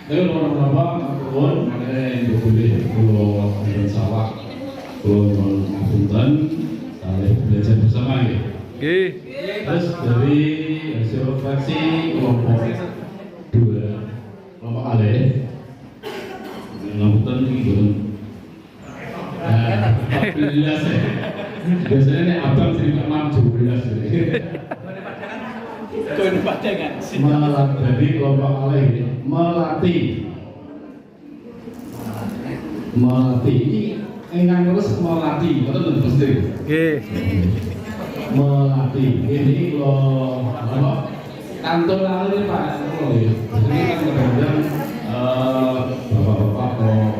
Tapi orang-orang turun, makanya boleh kalau dengan sawah, kalau ngapunten, kalian belajar bersama ya. Terus dari hasil refleksi kelompok 2, kelompok Ale, ngapunten gitu. 14 ya. Biasanya ini abang cerita 17. Jadi kelompok Ale ini melatih ini ingkang terus melatih, betul pasti. Melatih ini kalau apa? Kantor lalu Pak, ini kan kadang-kadang bapak-bapak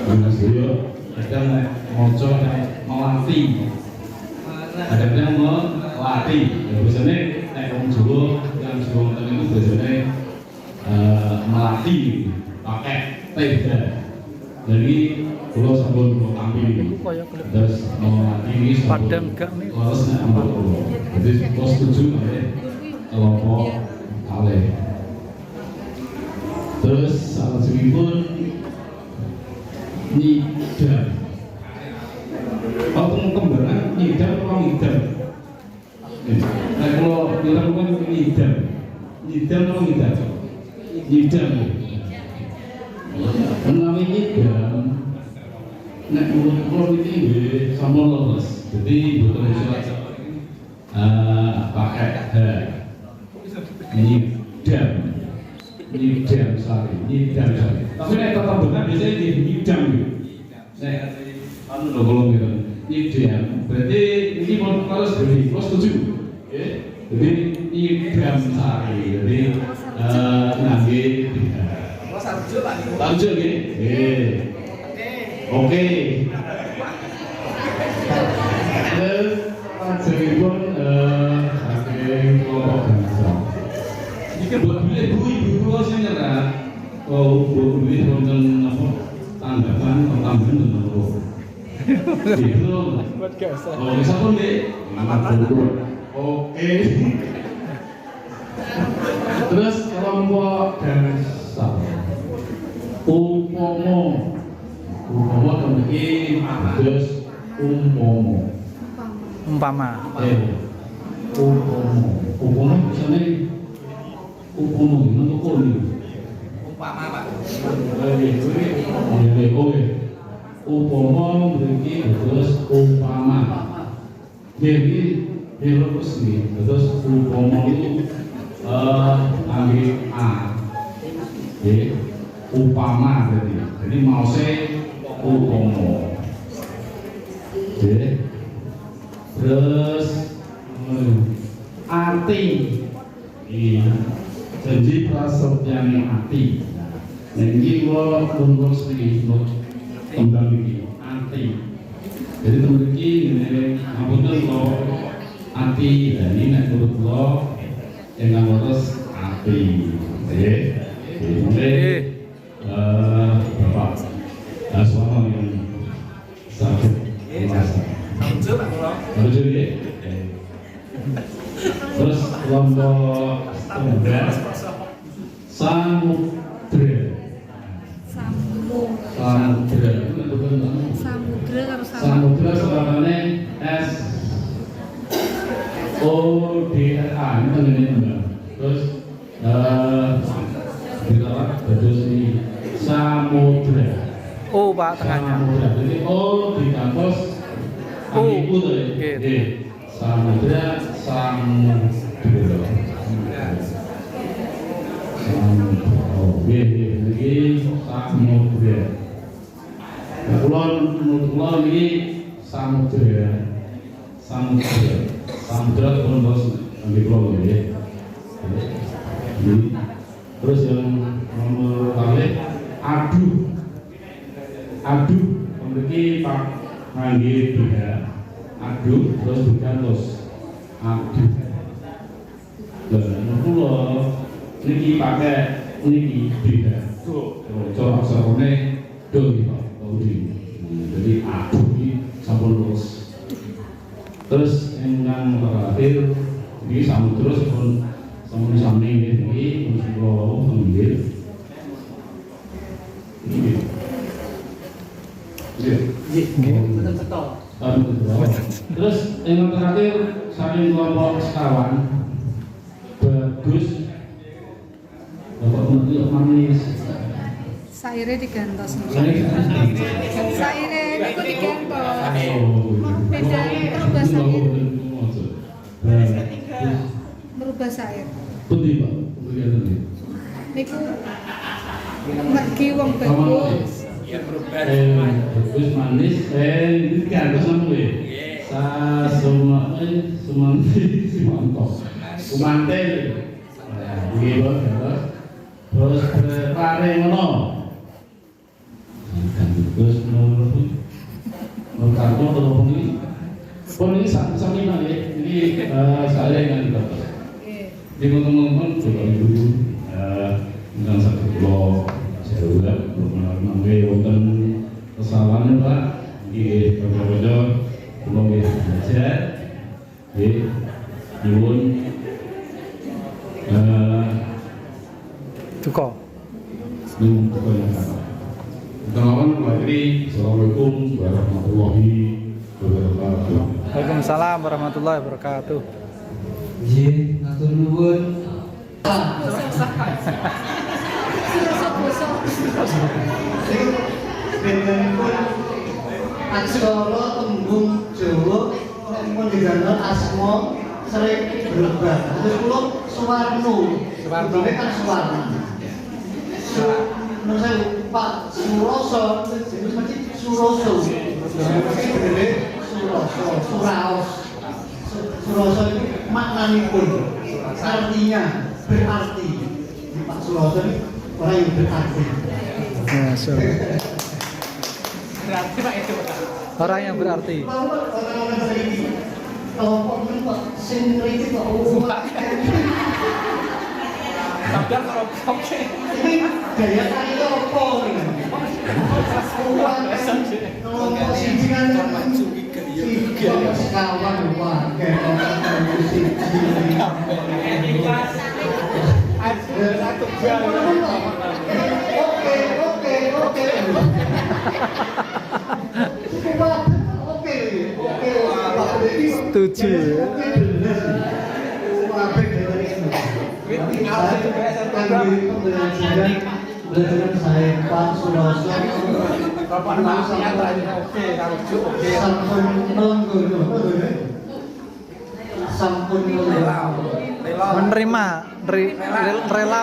kalau studio kadang moco melatih, kadang-kadang melatih. Biasanya wong Jawa yang Jawa Tengah itu biasanya melatih pakai tenda. Jadi kalau sampun kula tampil terus melatih ini padang gak nih. Jadi kula setuju kali kelompok Ale. Terus salah pun nyidam. Kalau kembaran nyidam apa ngidam? Nah kalau kita bukan nyidam atau ngidam? Nyidam. Menawi nyidam, nek menurut kalau ini sama leres. Jadi betul surat pakai nyidam sari. Tapi nek tetap benar biasanya nyidam gitu. Nek anu lho kalau gitu. Nyidam. Berarti ini mau harus berarti setuju. Jadi nyidam sari. Jadi nangge Tanjur gini. Oke. Terus panjenengan saking kelompok bangsa. Iki buat ibu-ibu sing nyerah. Buat wonten apa? Tanggapan atau tambahan apa? Itu buat gasa. Oh, sampun Dik. Oke. Terus kelompok bangsa. Umpama temui terus umpama misalnya umpama gimana kok ini umpama Pak umpama berarti terus umpama jadi terus nih terus umpama itu ambil A upama berarti. Jadi mau upomo. Terus arti. Jadi prasatyane ati. Nah ini kalau untuk sedikit tentang ini arti. Jadi teman ini ngapunten kalau ati dan ini nek menurut lo yang ngurus ati. Bapak suara yang sakit merasa. Terus kelompok tengah samudra. Samudra sebenarnya S O D R A ini benar. Terus kita terus ini samudra. Oh Pak tengahnya. Samudra. Jadi O di kampus kaki U samudra. Ini samudra. Kulon ini samudra. Samudra pun bos ambil pulau ya. Terus yang nomor kali adu memiliki pak ngangge pihak adu terus digantos adu. Lah pulo niki pakai niki pihak coba aksarane do Pak Udi. Jadi adu ini sampun terus. Terus yang terakhir ini samudra pun sampun sami ini pulau penggil Iya. Betul betul. Terus yang terakhir saling kelompok sekawan bagus bapak menteri manis. Saire digantos. Saire niku digantos. Oh, Bedanya merubah sair. Merubah sair. Putih pak, putih. Niku mergi wong bagus. Bagus manis, ini digantos sama gue. Sumantel. Gitu, terus pare ngono. Terus ini sami nang ini saya yang dapat. Di teman-teman coba dulu tentang satu blog saya udah belum mengenai wonten kesalahan Pak di projo belum belajar di nyuwun Tuko. nyuwun kebanyakan. Teman-teman mengakhiri Assalamualaikum warahmatullahi wabarakatuh. Waalaikumsalam warahmatullahi wabarakatuh. Nggih, matur nuwun. Bedanipun aksara tembung Jawa pun diganti asma sering berubah. Terus kula Suwarno. Suwarno kan Suwarno. Menurut saya Pak Suroso, jadi mesti Suroso. Jadi Suroso, Suraos. Suroso itu maknanipun, artinya berarti. Pak Suroso ini orang yang berarti. Berarti Pak itu orang yang berarti. Kelompok ini Pak, sing mriki Pak. Sadar kelompok. Ini gaya kaya apa ini? Kelompok siji kan gaya sekawan Pak, gaya siji. Oke. Setuju. Belajar saya Pak Suroso. Sampun melenggono. Sampun Menerima, rela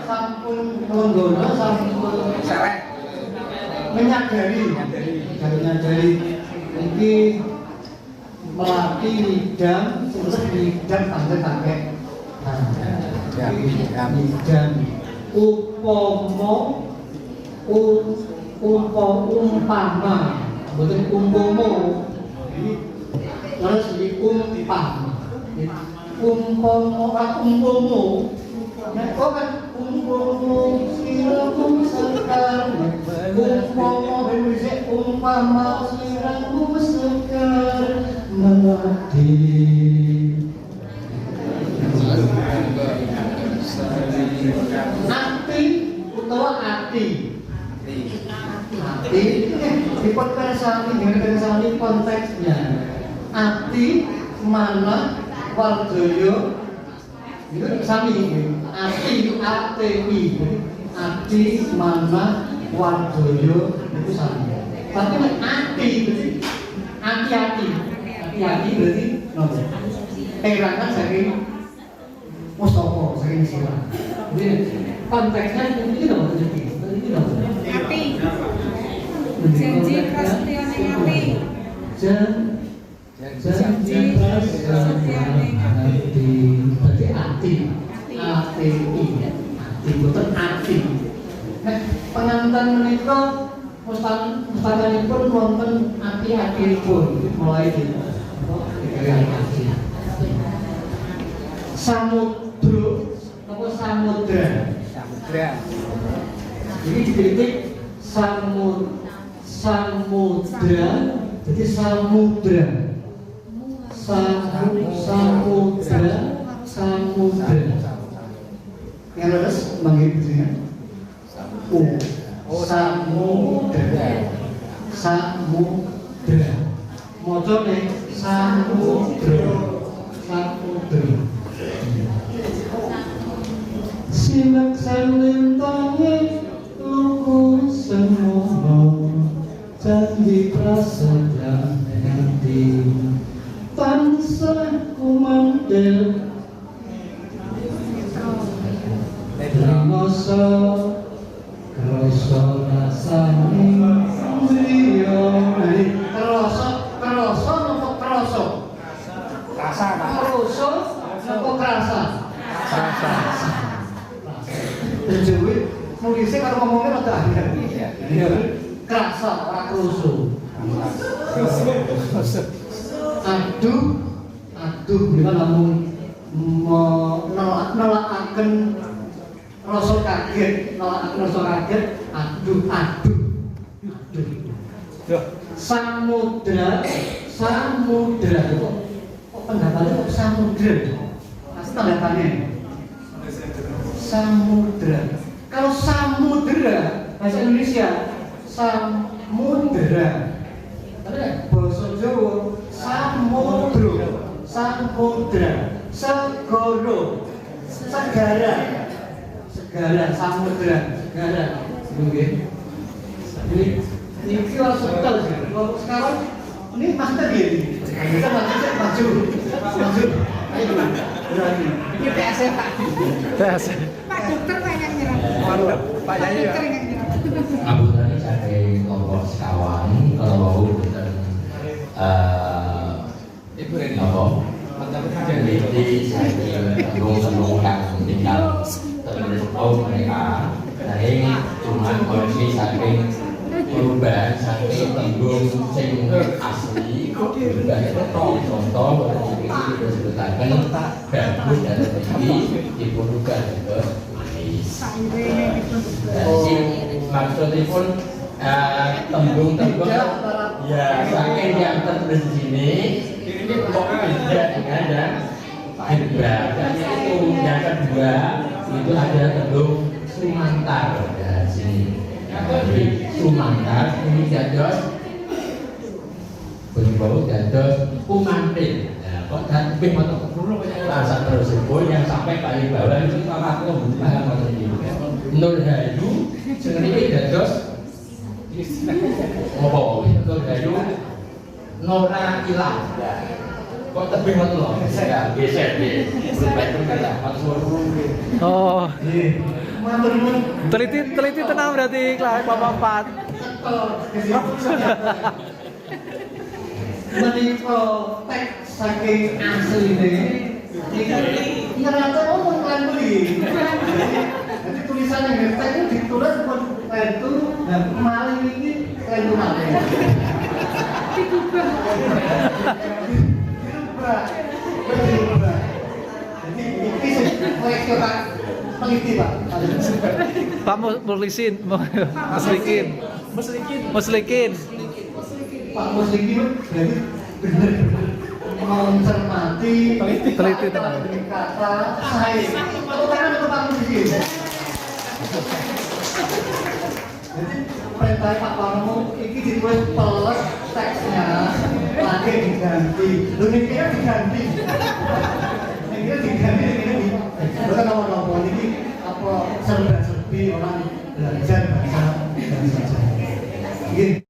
sampun melenggono, sampun menyadari ini melatih lidang terus lidang tangke lidang umpama betul umpomo terus di umpomo nek kan umpomo siramu sekar umpomo berisik umpama siramu sekar melatih ati diperkersani dengan kersani konteksnya ati mana wardoyo itu sami ati mana wardoyo itu sami tapi ati hati-hati berarti nopo perangan saking Mustofa saking sila konteksnya ini loh Ati. Janji prasetyane ati. Janji prasetyane ati. Berarti ati. Ati boten ati. Nek penganten menika mustanipun wonten ati-atipun mulai dari ati. Samudra. Jadi dikritik samudra, jadi samudra. Yang harus manggil dengan samudra. samudra. Mocone samudra. Samudra. Simak salintane luku semono janji prasaja hati tansah kumandel Rangasa krasa rasane liya krasa napa krasa Rasa, krasa napa krasa rasa. Dewe nulisnya kalau ngomongnya rada akhir. Iya. Krasa ora kroso. Aduh menika namun nelakaken rasa kaget, aduh. Samudra kok pendapatnya kok samudra? Pasti tanggapannya samudra. Kalau samudra bahasa Indonesia samudra. Tapi bahasa Jawa samudra, segara, samudra, segara. Nggih. Ini kira sebentar sih. Kalau sekarang ini master ya ini. Kita maju. Ayo berani. Ini TSC Pak. Tes. Pak dokter banyak nyerap. Mantap. Pak Yai ya. Dokter yang nyerap. Abu tadi saking kelompok sekawan kalau mau bukan Ibu Reni. apa Jadi, jadi saking tembung kang tinggal terus mereka dari cuma kondisi saking perubahan saking tembung sing asli berubah itu contoh ini disebutkan bagus dari ini diperlukan ke manis. Jadi maksudipun tembung-tembung ya saking yang tertulis di sini kok beda dengan yang hebat. Dan itu yang kedua itu ada tembung sumantar dari sini. Jadi sumantar ini dados berbau dados kumantin. Kok dan lebih mantap rasa tersebut yang sampai paling bawah itu kalau aku membutuhkan macam ini. Nur Hayu sendiri dados apa? Nur Hayu Nora Ilah. Kok lebih mantap loh? Ya geser deh. Berbaik berkata maksud. Oh, Matur nuwun. teliti tenang berarti kelas Bapak 4. Menika teks saking asline iki nyerata omong lan beli. Jadi tulisan yang teks itu ditulis pun itu dan maling ini keren banget. Dirubah. Jadi ini koleksi Pak teliti Pak. Pak Muslikin. Pak Muslikin berarti benar-benar mencermati Teliti tenang. kata saya. Tepuk tangan untuk Pak Muslikin. Jadi perintah Pak Parmo ini ditulis pelet teksnya lagi diganti. Lu ini diganti. Ini diganti ini. Bukan nomor-nomor ini apa serba-serbi orang belajar bahasa Jawa.